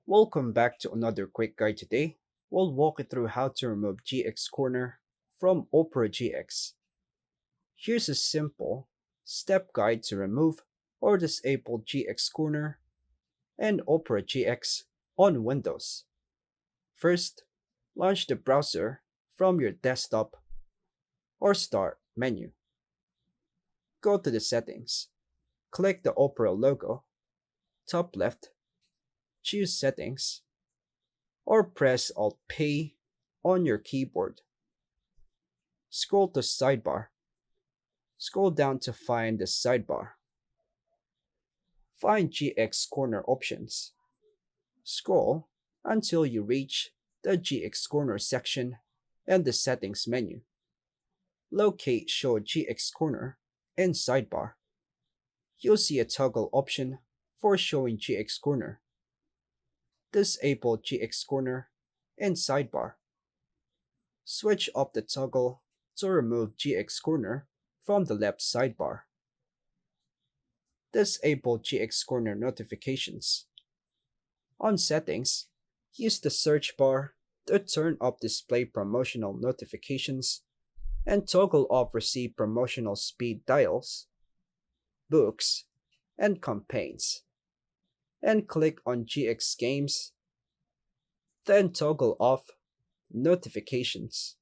Welcome back to another quick guide today. We'll walk you through how to remove GX Corner from Opera GX. Here's a simple step guide to remove or disable GX Corner and Opera GX on Windows. First, launch the browser from your desktop or Start menu. Go to the settings. Click the Opera logo, top left, choose Settings, or press Alt P on your keyboard. Scroll to Sidebar. Scroll down to find the sidebar. Find GX Corner options. Scroll until you reach the GX Corner section and the Settings menu. Locate Show GX Corner in Sidebar. You'll see a toggle option for showing GX Corner. Disable GX Corner in Sidebar. Switch off the toggle to remove GX Corner from the left sidebar. Disable GX Corner notifications. On Settings, use the search bar to turn off display promotional notifications and toggle off receive promotional speed dials, books, and campaigns. And click on GX Games, then toggle off notifications.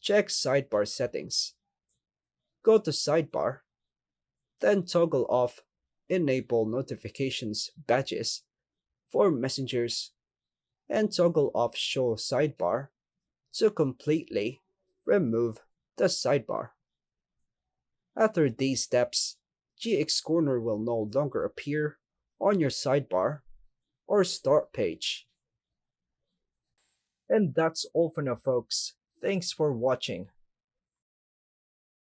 Check Sidebar settings. Go to Sidebar, then toggle off Enable Notifications badges for messengers and toggle off Show Sidebar to completely remove the sidebar. After these steps, GX Corner will no longer appear on your sidebar or start page. And that's all for now, folks. Thanks for watching.